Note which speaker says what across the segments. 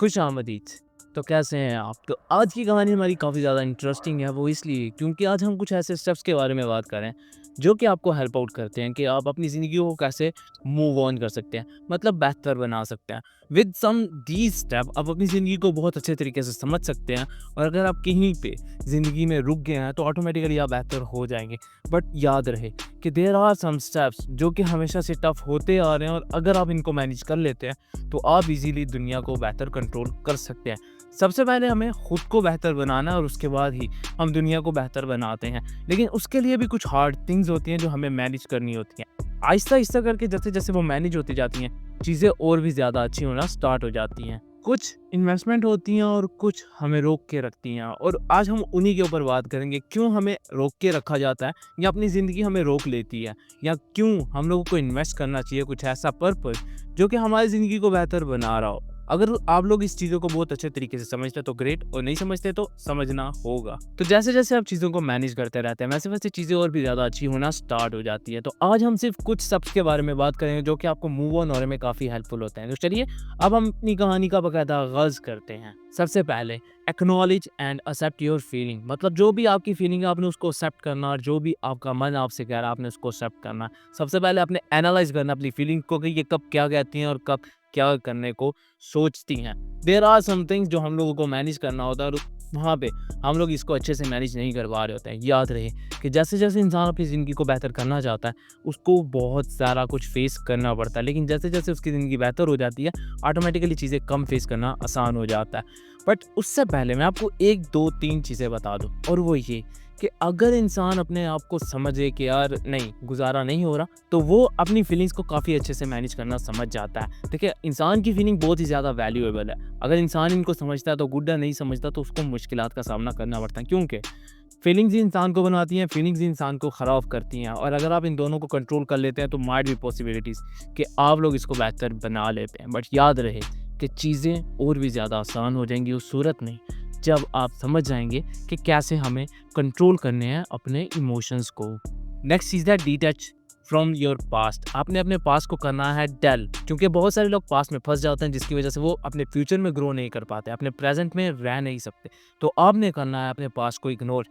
Speaker 1: खुश आमदीद। तो कैसे हैं आप? तो आज की कहानी हमारी काफ़ी ज़्यादा इंटरेस्टिंग है, वो इसलिए क्योंकि आज हम कुछ ऐसे स्टेप्स के बारे में बात करें जो कि आपको हेल्प आउट करते हैं कि आप अपनी ज़िंदगी को कैसे मूव ऑन कर सकते हैं, मतलब बेहतर बना सकते हैं। विद सम दीज स्टेप आप अपनी ज़िंदगी को बहुत अच्छे तरीके से समझ सकते हैं, और अगर आप कहीं पे ज़िंदगी में रुक गए हैं तो ऑटोमेटिकली आप बेहतर हो जाएंगे। बट याद रहे कि देयर आर सम स्टेप्स जो कि हमेशा से टफ होते आ रहे हैं, और अगर आप इनको मैनेज कर लेते हैं तो आप इजीली दुनिया को बेहतर कंट्रोल कर सकते हैं। सबसे पहले हमें खुद को बेहतर बनाना है, और उसके बाद ही हम दुनिया को बेहतर बनाते हैं। लेकिन उसके लिए भी कुछ हार्ड थिंग्स होती हैं जो हमें मैनेज करनी होती हैं। आहिस्ता-आहिस्ता करके जैसे-जैसे वो मैनेज होती जाती हैं, चीज़ें और भी ज़्यादा अच्छी होना स्टार्ट हो जाती हैं। कुछ इन्वेस्टमेंट होती हैं और कुछ हमें रोक के रखती हैं, और आज हम उन्हीं के ऊपर बात करेंगे। क्यों हमें रोक के रखा जाता है, या अपनी ज़िंदगी हमें रोक लेती है, या क्यों हम लोगों को इन्वेस्ट करना चाहिए कुछ ऐसा पर्पस जो कि हमारी ज़िंदगी को बेहतर बना रहा हो। अगर आप लोग इस चीज़ों को बहुत अच्छे तरीके से समझते हैं तो ग्रेट, और नहीं समझते तो समझना होगा। तो जैसे-जैसे आप चीज़ों को मैनेज करते रहते हैं, वैसे-वैसे चीज़ें और भी ज़्यादा अच्छी होना स्टार्ट हो जाती है। तो आज हम सिर्फ कुछ स्टेप्स के बारे में बात करेंगे जो कि आपको मूव ऑन होने में काफ़ी हेल्पफुल होते हैं। तो चलिए अब हम अपनी कहानी का बाकायदा आगाज़ करते हैं। सबसे पहले acknowledge and accept your feeling, मतलब जो भी आपकी फीलिंग है आपने उसको एक्सेप्ट करना, और जो भी आपका मन आपसे कह रहा है आपने उसको एक्सेप्ट करना। सबसे पहले आपने एनालाइज करना अपनी फीलिंग को कि ये कब क्या कहती हैं और कब क्या करने को सोचती हैं। देयर आर सम थिंग्स जो हम लोगों को मैनेज करना होता है, और वहाँ पे हम लोग इसको अच्छे से मैनेज नहीं कर पा रहे होते हैं। याद रहे कि जैसे-जैसे इंसान अपनी ज़िंदगी को बेहतर करना चाहता है, उसको बहुत सारा कुछ फेस करना पड़ता है। लेकिन जैसे-जैसे उसकी ज़िंदगी बेहतर हो जाती है, ऑटोमेटिकली चीज़ें कम फेस करना आसान हो जाता है। बट उससे पहले मैं आपको 1, 2, 3 चीज़ें बता दूँ, और वो ये कि अगर इंसान अपने आप को समझे कि यार नहीं, गुज़ारा नहीं हो रहा, तो वो अपनी फीलिंग्स को काफ़ी अच्छे से मैनेज करना समझ जाता है। देखिए, इंसान की फीलिंग बहुत ही ज़्यादा वैल्यूएबल है। अगर इंसान इनको समझता है तो गुड है, नहीं समझता तो उसको मुश्किलात का सामना करना पड़ता है, क्योंकि फीलिंग्स ही इंसान को बनाती हैं, फीलिंग्स ही इंसान को ख़राब करती हैं। और अगर आप इन दोनों को कंट्रोल कर लेते हैं तो माइट बी पॉसिबिलिटीज़ कि आप लोग इसको बेहतर बना लेते हैं। बट याद रहे कि चीज़ें और भी ज़्यादा आसान हो जाएँगी उस सूरत में जब आप समझ जाएँगे कि कैसे हमें कंट्रोल करने हैं अपने इमोशंस को। नेक्स्ट चीज़ है डिटैच फ्रॉम योर पास्ट। आपने अपने पास्ट को करना है डल, क्योंकि बहुत सारे लोग पास्ट में फँस जाते हैं जिसकी वज़ह से वो अपने फ्यूचर में ग्रो नहीं कर पाते, अपने प्रेज़ेंट में रह नहीं सकते। तो आपने करना है अपने पास्ट को इग्नोर।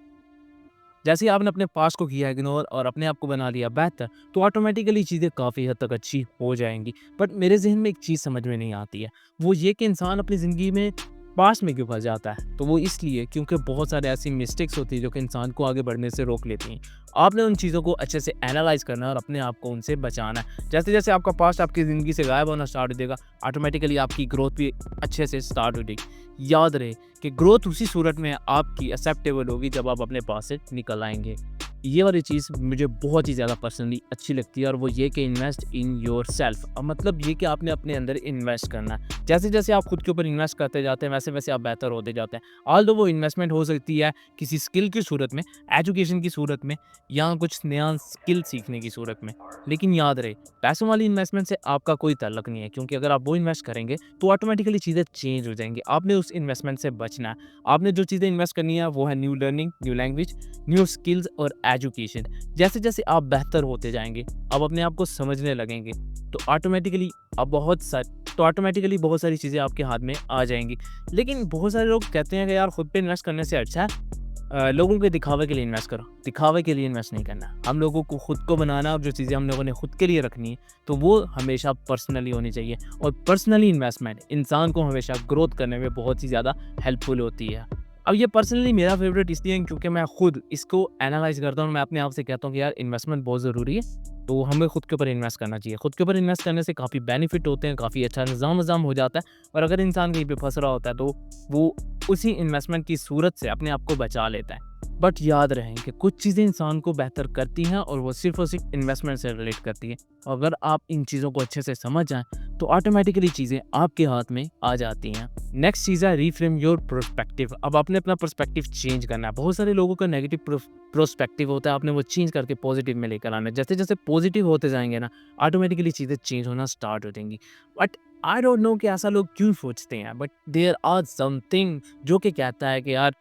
Speaker 1: जैसे ही आपने अपने पास्ट को किया इग्नोर और अपने आप को बना लिया बेहतर, तो ऑटोमेटिकली चीज़ें काफ़ी हद तक अच्छी हो जाएँगी। बट मेरे ज़हन में एक चीज़ समझ में नहीं आती है, वो ये कि इंसान अपनी ज़िंदगी में पास्ट में क्यों फँस जाता है? तो वो इसलिए क्योंकि बहुत सारे ऐसी मिस्टेक्स होती हैं जो कि इंसान को आगे बढ़ने से रोक लेती हैं। आपने उन चीज़ों को अच्छे से एनालाइज़ करना है और अपने आप को उनसे बचाना है। जैसे-जैसे आपका पास्ट आपकी ज़िंदगी से गायब होना स्टार्ट हो जाएगा, ऑटोमेटिकली आपकी ग्रोथ भी अच्छे से स्टार्ट हो जाएगी। याद रहे कि ग्रोथ उसी सूरत में आपकी एक्सेप्टेबल होगी जब आप अपने पास से निकल आएँगे। ये वाली चीज़ मुझे बहुत ही ज़्यादा पर्सनली अच्छी लगती है, और वो ये कि इन्वेस्ट इन योरसेल्फ। मतलब ये कि आपने अपने अंदर इन्वेस्ट करना है। जैसे-जैसे आप खुद के ऊपर इन्वेस्ट करते जाते हैं, वैसे-वैसे आप बेहतर होते जाते हैं। ऑल्दो वो इन्वेस्टमेंट हो सकती है किसी स्किल की सूरत में, एजुकेशन की सूरत में, या कुछ नया स्किल सीखने की सूरत में। लेकिन याद रहे, पैसों वाली इन्वेस्टमेंट से आपका कोई ताल्लुक नहीं है, क्योंकि अगर आप वो इन्वेस्ट करेंगे तो ऑटोमेटिकली चीज़ें चेंज हो जाएँगी। आपने उस इन्वेस्टमेंट से बचना है। आपने जो चीज़ें इन्वेस्ट करनी है वो है new learning, new language, new skills और एजुकेशन। जैसे-जैसे आप बेहतर होते जाएँगे, आप अपने आप को समझने लगेंगे, तो ऑटोमेटिकली बहुत सारी चीज़ें आपके हाथ में आ जाएँगी। लेकिन बहुत सारे लोग कहते हैं कि यार खुद पे इन्वेस्ट करने से अच्छा है लोगों के दिखावे के लिए इन्वेस्ट करो। दिखावे के लिए इन्वेस्ट नहीं करना। हम लोगों को खुद को बनाना, और जो चीज़ें हम लोगों ने खुद के लिए रखनी है, तो वो हमेशा पर्सनली होनी चाहिए। और पर्सनली इन्वेस्टमेंट इंसान को हमेशा ग्रोथ करने में बहुत ही ज़्यादा हेल्पफुल होती है। अब ये पर्सनली मेरा फेवरेट इसलिए है क्योंकि मैं खुद इसको एनालाइज़ करता हूँ, मैं अपने आप से कहता हूँ कि यार इन्वेस्टमेंट बहुत ज़रूरी है, तो हमें खुद के ऊपर इन्वेस्ट करना चाहिए। खुद के ऊपर इन्वेस्ट करने से काफ़ी बेनिफिट होते हैं, काफ़ी अच्छा निज़ाम-वज़ाम हो जाता है, और अगर इंसान कहीं पे फँस रहा होता है तो वो उसी इन्वेस्टमेंट की सूरत से अपने आप को बचा लेता है। बट याद रहे कि कुछ चीज़ें इंसान को बेहतर करती हैं, और वो सिर्फ़ और सिर्फ़ इन्वेस्टमेंट से रिलेट करती हैं। अगर आप इन चीज़ों को अच्छे से समझ जाएँ, तो ऑटोमेटिकली चीज़ें आपके हाथ में आ जाती हैं। नेक्स्ट चीज़ है रीफ्रेम योर पर्सपेक्टिव। अब आपने अपना पर्सपेक्टिव चेंज करना है। बहुत सारे लोगों का नेगेटिव प्रोस्पेक्टिव होता है, आपने वो चेंज करके पॉजिटिव में लेकर आना है। जैसे-जैसे पॉजिटिव होते जाएँगे ना, ऑटोमेटिकली चीज़ें चेंज होना स्टार्ट हो जाएँगी। बट आई डोंट नो कि ऐसा लोग क्यों सोचते हैं, बट देयर आर समथिंग जो कि कहता है कि यार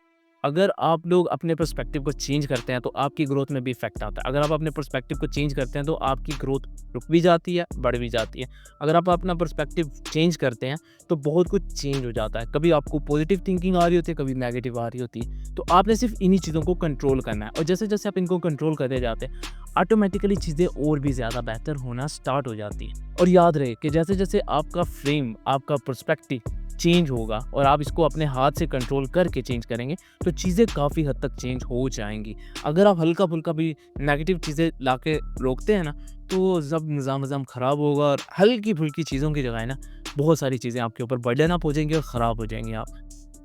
Speaker 1: अगर आप लोग अपने पर्सपेक्टिव को चेंज करते हैं तो आपकी ग्रोथ में भी इफेक्ट आता है। अगर आप अपने पर्सपेक्टिव को चेंज करते हैं तो आपकी ग्रोथ रुक भी जाती है, बढ़ भी जाती है। अगर आप अपना पर्सपेक्टिव चेंज करते हैं तो बहुत कुछ चेंज हो जाता है। कभी आपको पॉजिटिव थिंकिंग आ रही होती है, कभी नेगेटिव आ रही होती है। तो आपने सिर्फ इन्हीं चीज़ों को कंट्रोल करना है और जैसे जैसे आप इनको कंट्रोल करते जाते हैं ऑटोमेटिकली चीज़ें और भी ज़्यादा बेहतर होना स्टार्ट हो जाती है। और याद रहे कि जैसे जैसे आपका फ्रेम, आपका पर्सपेक्टिव चेंज होगा और आप इसको अपने हाथ से कंट्रोल करके चेंज करेंगे तो चीज़ें काफ़ी हद तक चेंज हो जाएंगी। अगर आप हल्का फुल्का भी नेगेटिव चीज़ें ला के रोकते हैं ना तो सब निज़ाम निज़ाम ख़राब होगा और हल्की फुल्की चीज़ों की जगह ना बहुत सारी चीज़ें आपके ऊपर बर्डन अप हो जाएंगी और ख़राब हो जाएंगी आप।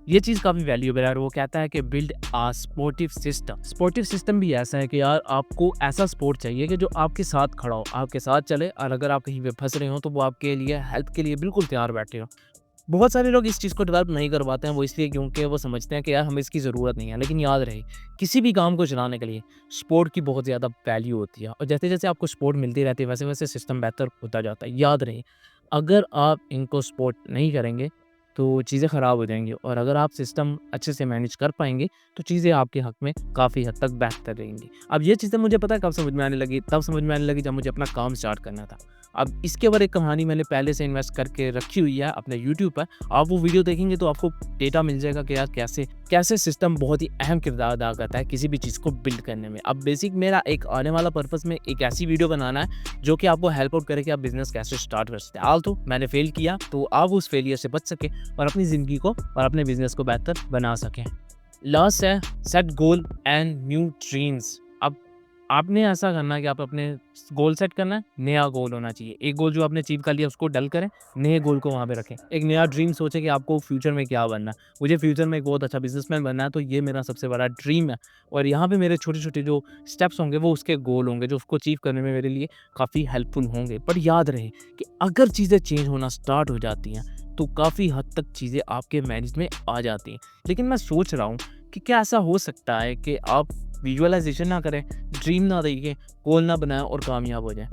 Speaker 1: ये चीज़ काफ़ी वैल्यूएबल है और वो कहता है कि बिल्ड आ स्पोर्टिव सिस्टम। स्पोर्टिव सिस्टम भी ऐसा है कि यार आपको ऐसा सपोर्ट चाहिए कि जो आपके साथ खड़ा हो, आपके साथ चले और अगर आप कहीं पे फंस रहे हो तो वो आपके लिए हेल्प के लिए बिल्कुल तैयार बैठे हो। बहुत सारे लोग इस चीज़ को डेवलप नहीं कर पाते हैं, वो इसलिए क्योंकि वो समझते हैं कि यार हमें इसकी ज़रूरत नहीं है। लेकिन याद रहे किसी भी काम को चलाने के लिए सपोर्ट की बहुत ज़्यादा वैल्यू होती है और जैसे जैसे आपको सपोर्ट मिलती रहती है वैसे वैसे सिस्टम बेहतर होता जाता है। याद रहे अगर आप इनको सपोर्ट नहीं करेंगे तो चीज़ें ख़राब हो जाएंगी और अगर आप सिस्टम अच्छे से मैनेज कर पाएंगे तो चीज़ें आपके हक़ में काफ़ी हद तक बेहतर रहेंगी। अब ये चीज़ें मुझे पता है कब समझ में आने लगी, तब समझ में आने लगी जब मुझे अपना काम स्टार्ट करना था। अब इसके ऊपर एक कहानी मैंने पहले से इन्वेस्ट करके रखी हुई है अपने यूट्यूब पर। आप वो वीडियो देखेंगे तो आपको डेटा मिल जाएगा कि यार कैसे कैसे सिस्टम बहुत ही अहम किरदार अदा करता है किसी भी चीज़ को बिल्ड करने में। अब बेसिक मेरा एक आने वाला पर्पस में एक ऐसी वीडियो बनाना है जो कि आपको हेल्प आउट करे कि आप बिजनेस कैसे स्टार्ट कर सकते हैं। आल तो मैंने फेल किया तो आप उस फेलियर से बच सके और अपनी ज़िंदगी को और अपने बिजनेस को बेहतर बना सकें। लास्ट है set goal and new dreams. अब आपने ऐसा करना है कि आप अपने गोल सेट करना है, नया गोल होना चाहिए। एक गोल जो आपने अचीव कर लिया उसको डल करें, नए गोल को वहाँ पे रखें। एक नया ड्रीम सोचें कि आपको फ्यूचर में क्या बनना है। मुझे फ्यूचर में एक बहुत अच्छा बिजनेसमैन बनना है तो ये मेरा सबसे बड़ा ड्रीम है और यहाँ पे मेरे छोटे-छोटे जो स्टेप्स होंगे वो उसके गोल होंगे जो उसको अचीव करने में मेरे लिए काफ़ी हेल्पफुल होंगे। पर याद रहे कि अगर चीज़ें चेंज होना स्टार्ट हो जाती हैं तो काफ़ी हद तक चीज़ें आपके मैनेज में आ जाती हैं। लेकिन मैं सोच रहा हूँ कि क्या ऐसा हो सकता है कि आप विजुअलाइजेशन ना करें, ड्रीम ना देखें, गोल ना बनाएं और कामयाब हो जाएं?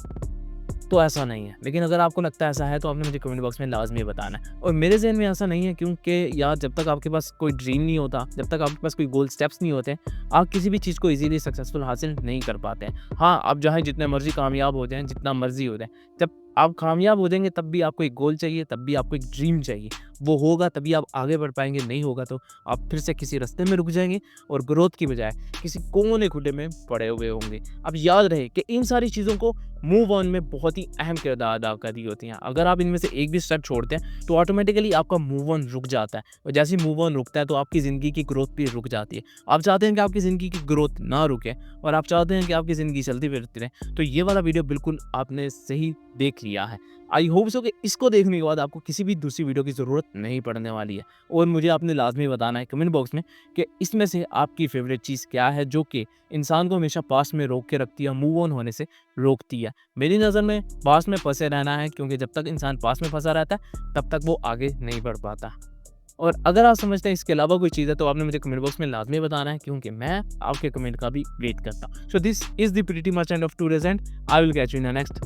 Speaker 1: तो ऐसा नहीं है। लेकिन अगर आपको लगता है ऐसा है तो आपने मुझे कमेंट बॉक्स में लाज़मी बताना है। और मेरे ज़हन में ऐसा नहीं है क्योंकि यार जब तक आपके पास कोई ड्रीम नहीं होता, जब तक आपके पास कोई गोल स्टेप्स नहीं होते, आप किसी भी चीज़ को ईज़िली सक्सेसफुल हासिल नहीं कर पाते हैं। हाँ, आप चाहे जितने मर्ज़ी कामयाब हो जाएँ, जितना मर्ज़ी हो जाएँ, जब आप कामयाब हो जाएँगे तब भी आपको एक गोल चाहिए, तब भी आपको एक ड्रीम चाहिए। वो होगा तभी आप आगे बढ़ पाएँगे, नहीं होगा तो आप फिर से किसी रास्ते में रुक जाएँगे और ग्रोथ की बजाय किसी कोने खुले में पड़े हुए होंगे। अब याद रहे कि इन सारी चीज़ों को मूव ऑन में बहुत ही अहम किरदार अदा कर रही होती हैं। अगर आप इनमें से एक भी स्टेप छोड़ते हैं तो ऑटोमेटिकली आपका मूव ऑन रुक जाता है और जैसे ही मूव ऑन रुकता है तो आपकी ज़िंदगी की ग्रोथ भी रुक जाती है। आप चाहते हैं कि आपकी ज़िंदगी की ग्रोथ ना रुके और आप चाहते हैं कि आपकी ज़िंदगी चलती फिरती रहे, तो ये वाला वीडियो बिल्कुल आपने सही देख लिया है। आई होप सो कि इसको देखने के बाद आपको किसी भी दूसरी वीडियो की ज़रूरत नहीं पड़ने वाली है और मुझे आपने लाज़मी बताना है कमेंट बॉक्स में कि इसमें से आपकी फ़ेवरेट चीज़ क्या है जो कि इंसान को हमेशा पास्ट में रोक के रखती है, मूव ऑन होने से रोकती है। मेरी नज़र में पास्ट में फंसे रहना है क्योंकि जब तक इंसान पास्ट में फंसा रहता है तब तक वो आगे नहीं बढ़ पाता। और अगर आप समझते हैं इसके अलावा कोई चीज़ है तो आपने मुझे कमेंट बॉक्स में लाज़मी बताना है क्योंकि मैं आपके कमेंट का भी वेट करता हूँ। So this is the pretty much end of today's and I will catch you in the next